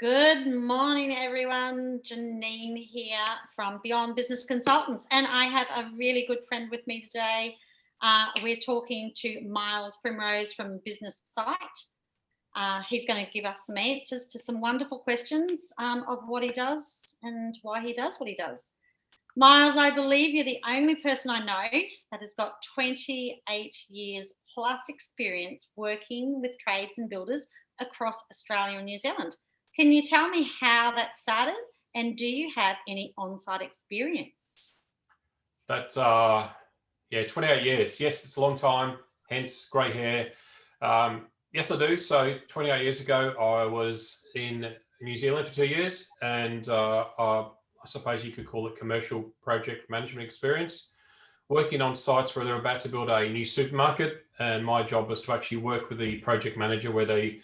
Good morning, everyone. Janine here from Beyond Business Consultants, and I have a really good friend with me today. We're talking to Miles Primrose from Businesssight. He's going to give us some answers to some wonderful questions of what he does and why he does what he does. Miles, I believe you're the only person I know that has got 28 years plus experience working with trades and builders across Australia and New Zealand. Can you tell me how that started, and do you have any on-site experience? That's 28 years. Yes, it's a long time, hence grey hair. Yes, I do. So 28 years ago, I was in New Zealand for 2 years, and I suppose you could call it commercial project management experience, working on sites where they're about to build a new supermarket. And my job was to actually work with the project manager where the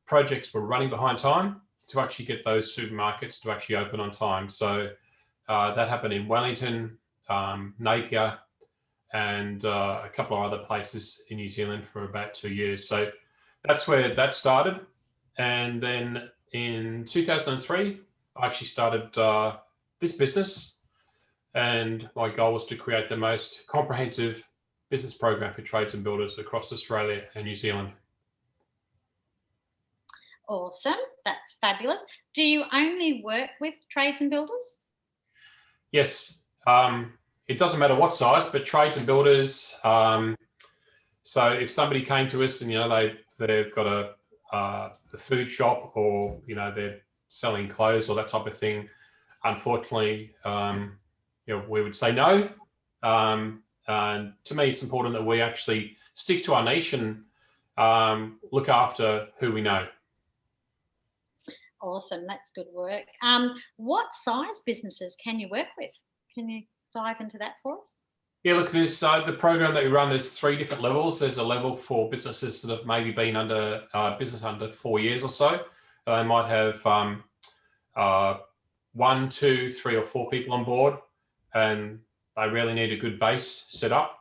projects were running behind time to actually get those supermarkets to actually open on time. So that happened in Wellington, Napier, and a couple of other places in New Zealand for about 2 years. So that's where that started. And then in 2003, I actually started this business. And my goal was to create the most comprehensive business program for trades and builders across Australia and New Zealand. Awesome. That's fabulous. Do you only work with trades and builders? Yes. It doesn't matter what size, but trades and builders. So if somebody came to us and they've got a food shop, or they're selling clothes or that type of thing, unfortunately, we would say no. And to me, it's important that we actually stick to our niche and look after who we know. Awesome. That's good work. What size businesses can you work with? Can you dive into that for us? Yeah, look, there's the program that we run, there's 3 different levels. There's a level for businesses that have maybe been under business under 4 years or so. They might have 1, 2, 3 or 4 people on board, and they really need a good base set up.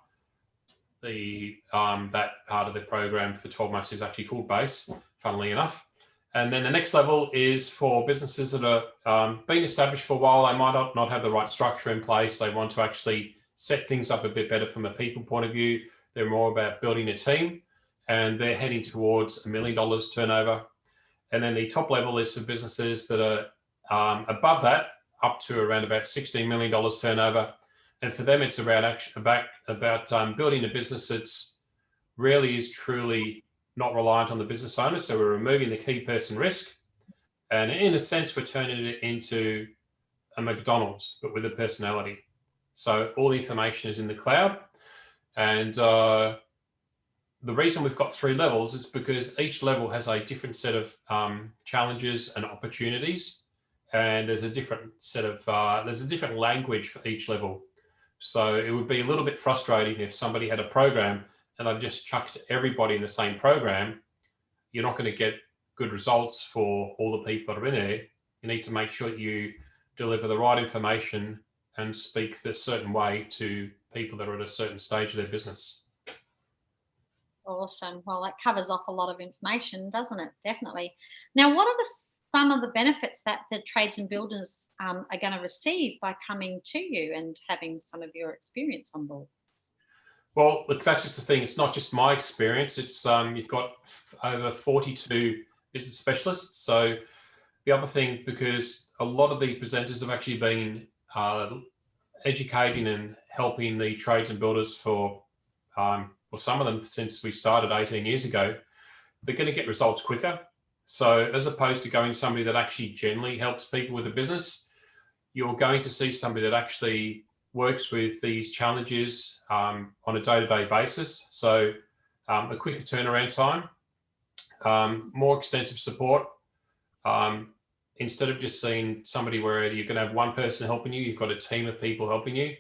That part of the program for 12 months is actually called base, funnily enough. And then the next level is for businesses that are been established for a while. They might not have the right structure in place. They want to actually set things up a bit better from a people point of view. They're more about building a team, and they're heading towards $1 million turnover. And then the top level is for businesses that are above that, up to around about $16 million turnover. And for them, it's about building a business that's really is truly not reliant on the business owner. So we're removing the key person risk. And in a sense, we're turning it into a McDonald's, but with a personality. So all the information is in the cloud. And the reason we've got 3 levels is because each level has a different set of challenges and opportunities. And there's a different set of, there's a different language for each level. So it would be a little bit frustrating if somebody had a program and they've just chucked everybody in the same program. You're not going to get good results for all the people that are in there. You need to make sure that you deliver the right information and speak the certain way to people that are at a certain stage of their business. Awesome. Well, that covers off a lot of information, doesn't it? Definitely. Now, what are some of the benefits that the trades and builders are going to receive by coming to you and having some of your experience on board? Well, look, that's just the thing. It's not just my experience. It's you've got over 42 business specialists. So the other thing, because a lot of the presenters have actually been educating and helping the trades and builders for some of them since we started 18 years ago, they're going to get results quicker. So as opposed to going somebody that actually generally helps people with a business, you're going to see somebody that actually works with these challenges on a day-to-day basis. So a quicker turnaround time, more extensive support. Instead of just seeing somebody where you're going to have one person helping you, you've got a team of people helping you.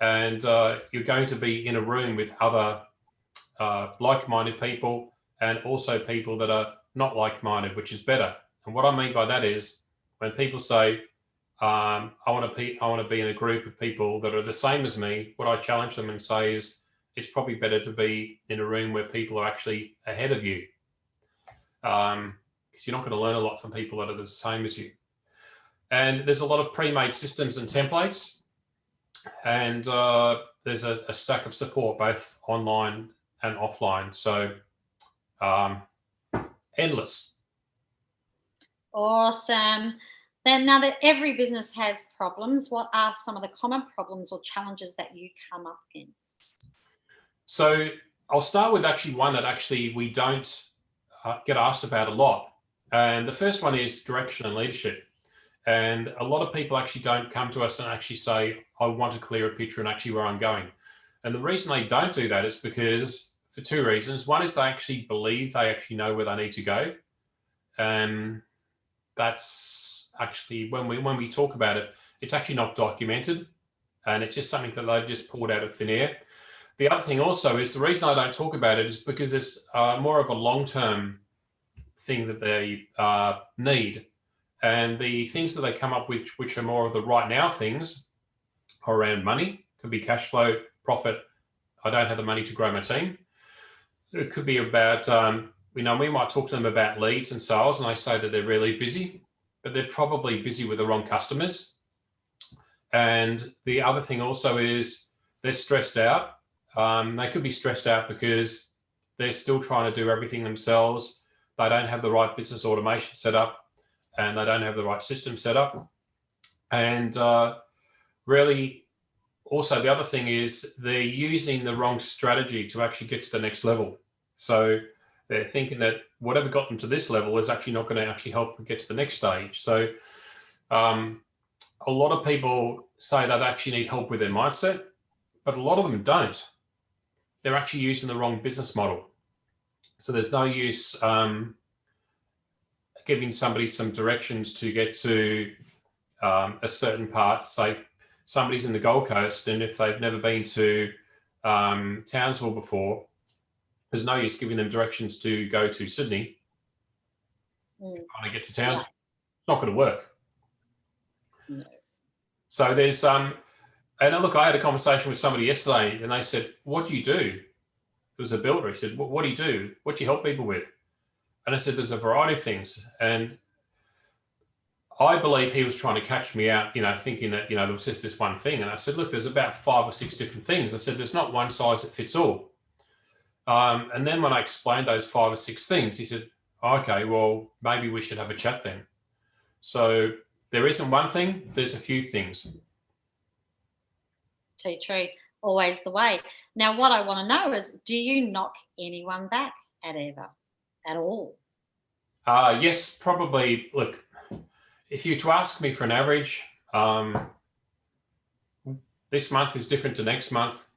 And you're going to be in a room with other like-minded people, and also people that are not like-minded, which is better. And what I mean by that is when people say, I want to be in a group of people that are the same as me, what I challenge them and say is, it's probably better to be in a room where people are actually ahead of you. because you're not going to learn a lot from people that are the same as you. And there's a lot of pre-made systems and templates, and there's a stack of support both online and offline. So endless. Awesome. Then now that every business has problems, what are some of the common problems or challenges that you come up against? So I'll start with actually one that actually we don't get asked about a lot. And the first one is direction and leadership. And a lot of people actually don't come to us and actually say, I want a clearer picture and actually where I'm going. And the reason they don't do that is because for two reasons. One is they actually believe they actually know where they need to go. And that's actually, when we talk about it, it's actually not documented. And it's just something that they've just pulled out of thin air. The other thing also is the reason I don't talk about it is because it's more of a long-term thing that they need. And the things that they come up with, which are more of the right now things, are around money. Could be cash flow, profit. I don't have the money to grow my team. It could be about, we might talk to them about leads and sales, and they say that they're really busy, but they're probably busy with the wrong customers. And the other thing also is they're stressed out. They could be stressed out because they're still trying to do everything themselves. They don't have the right business automation set up, and they don't have the right system set up. And really, also the other thing is they're using the wrong strategy to actually get to the next level. So they're thinking that whatever got them to this level is actually not going to actually help them get to the next stage. So a lot of people say they actually need help with their mindset, but a lot of them don't. They're actually using the wrong business model. So there's no use giving somebody some directions to get to a certain part. Say somebody's in the Gold Coast, and if they've never been to Townsville before, there's no use giving them directions to go to Sydney. Trying to get to Townsville, it's not going to work. No. So there's and look, I had a conversation with somebody yesterday, and they said, "What do you do?" It was a builder. He said, "What do you do? What do you help people with?" And I said, "There's a variety of things." And I believe he was trying to catch me out, thinking that, there was just this one thing. And I said, "Look, there's about 5 or 6 different things." I said, "There's not one size that fits all." And then when I explained those 5 or 6 things, he said, "Okay, well, maybe we should have a chat then." So there isn't one thing, there's a few things. Too true. Always the way. Now, what I want to know is, do you knock anyone back at all? Yes, probably. Look, if you were to ask me for an average, this month is different to next month.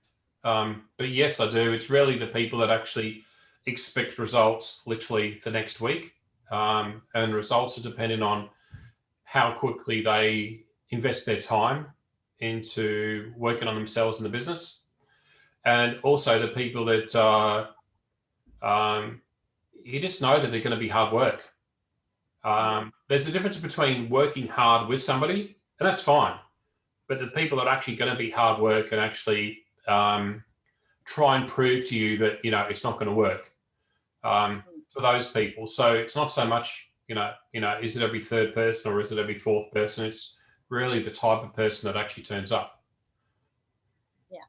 But yes, I do. It's really the people that actually expect results literally for next week. And results are dependent on how quickly they invest their time into working on themselves in the business. And also the people that you just know that they're going to be hard work. There's a difference between working hard with somebody, and that's fine. But the people that are actually going to be hard work and actually try and prove to you that, it's not going to work for those people. So it's not so much, is it every third person or is it every fourth person? It's really the type of person that actually turns up. Yeah.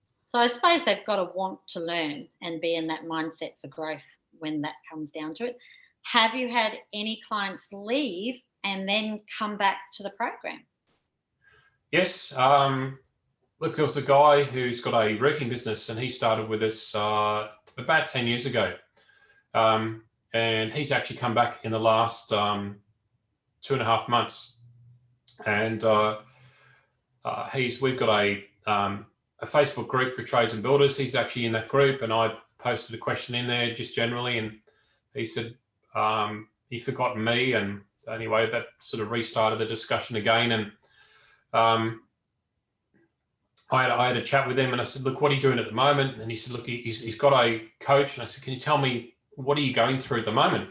So I suppose they've got to want to learn and be in that mindset for growth when that comes down to it. Have you had any clients leave and then come back to the program? Yes. Look, there was a guy who's got a roofing business, and he started with us about 10 years ago. And he's actually come back in the last 2.5 months. And we've got a Facebook group for trades and builders. He's actually in that group, and I posted a question in there just generally, and he said he forgot me. And anyway, that sort of restarted the discussion again. And I had a chat with him, and I said, "Look, what are you doing at the moment?" And he said, "Look, he's got a coach." And I said, "Can you tell me, what are you going through at the moment?"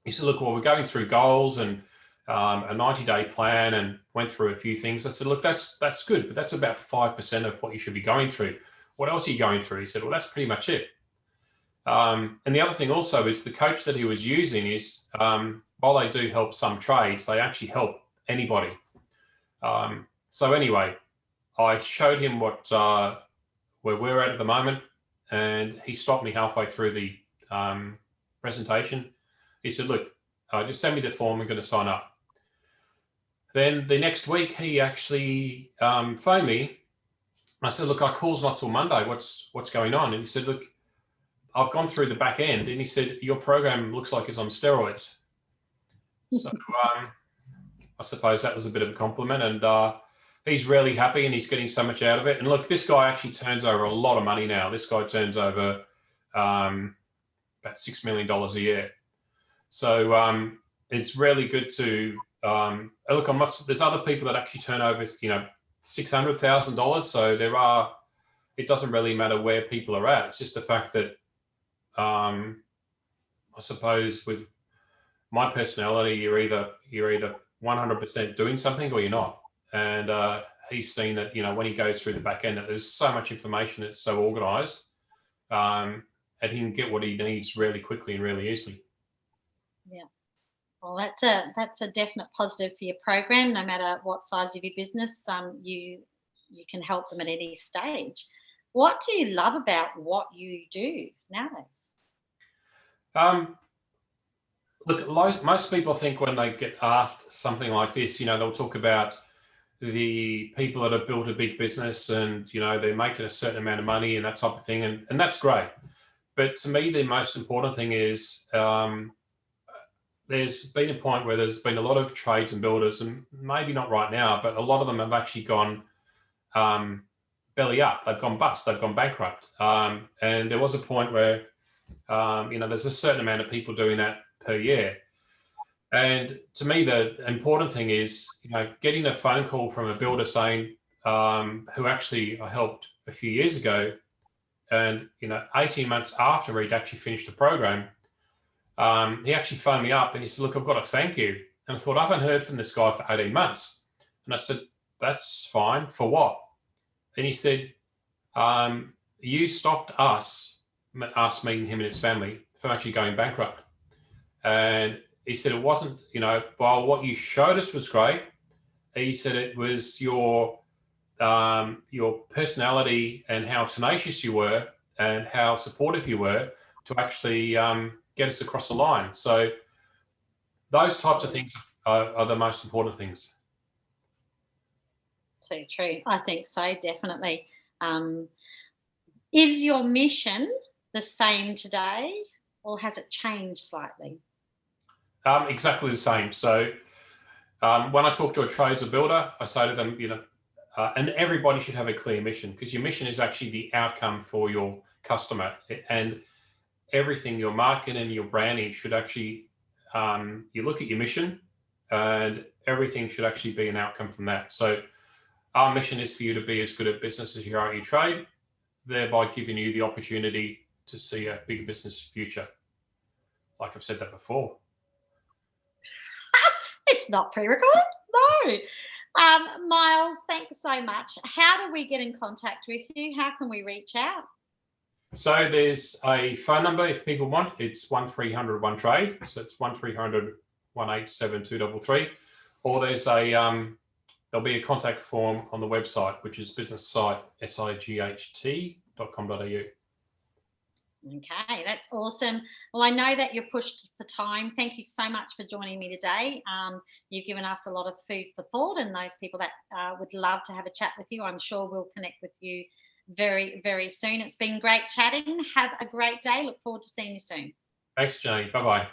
He said, "Look, well, we're going through goals and a 90-day plan, and went through a few things." I said, "Look, that's good, but that's about 5% of what you should be going through. What else are you going through?" He said, "Well, that's pretty much it." And the other thing also is the coach that he was using is, while they do help some trades, they actually help anybody. So anyway, I showed him what where we're at the moment, and he stopped me halfway through the presentation. He said, look, just send me the form, I'm going to sign up. Then the next week, he actually phoned me. I said, look, our call's not till Monday. What's going on? And he said, look, I've gone through the back end. And he said, your program looks like it's on steroids. So I suppose that was a bit of a compliment. And he's really happy, and he's getting so much out of it. And look, this guy actually turns over a lot of money now. This guy turns over about $6 million a year. So it's really good to look. There's other people that actually turn over, $600,000. So it doesn't really matter where people are at. It's just the fact that I suppose with my personality, you're either 100% doing something or you're not. And he's seen that, when he goes through the back end, that there's so much information, it's so organized, and he can get what he needs really quickly and really easily. Yeah. Well, that's a definite positive for your program. No matter what size of your business, you can help them at any stage. What do you love about what you do nowadays? Look, most people think when they get asked something like this, they'll talk about the people that have built a big business and, they're making a certain amount of money and that type of thing. And that's great. But to me, the most important thing is there's been a point where there's been a lot of trades and builders, and maybe not right now, but a lot of them have actually gone belly up. They've gone bust. They've gone bankrupt. And there was a point where, there's a certain amount of people doing that per year. And to me, the important thing is, getting a phone call from a builder saying, who actually I helped a few years ago, and 18 months after he'd actually finished the program, he actually phoned me up and he said, look, I've got to thank you. And I thought, I haven't heard from this guy for 18 months. And I said, that's fine. For what? And he said, you stopped us, meaning him and his family, from actually going bankrupt. And he said, it wasn't, while what you showed us was great, he said it was your personality and how tenacious you were and how supportive you were to actually get us across the line. So those types of things are the most important things. So true. I think so, definitely. Is your mission the same today, or has it changed slightly? Exactly the same. So when I talk to a trades or builder, I say to them, and everybody should have a clear mission, because your mission is actually the outcome for your customer, and everything, your marketing and your branding should actually, you look at your mission and everything should actually be an outcome from that. So our mission is for you to be as good at business as you are at your trade, thereby giving you the opportunity to see a bigger business future. Like I've said that before. It's not pre-recorded? No. Miles, thanks so much. How do we get in contact with you? How can we reach out? So there's a phone number if people want. It's 1300 1 trade. So it's 1300 187 233. Or there's there'll be a contact form on the website, which is Businesssight, sight.com.au. Okay, that's awesome. Well, I know that you're pushed for time. Thank you so much for joining me today. You've given us a lot of food for thought, and those people that would love to have a chat with you, I'm sure we'll connect with you very, very soon. It's been great chatting. Have a great day. Look forward to seeing you soon. Thanks, Janine. Bye-bye.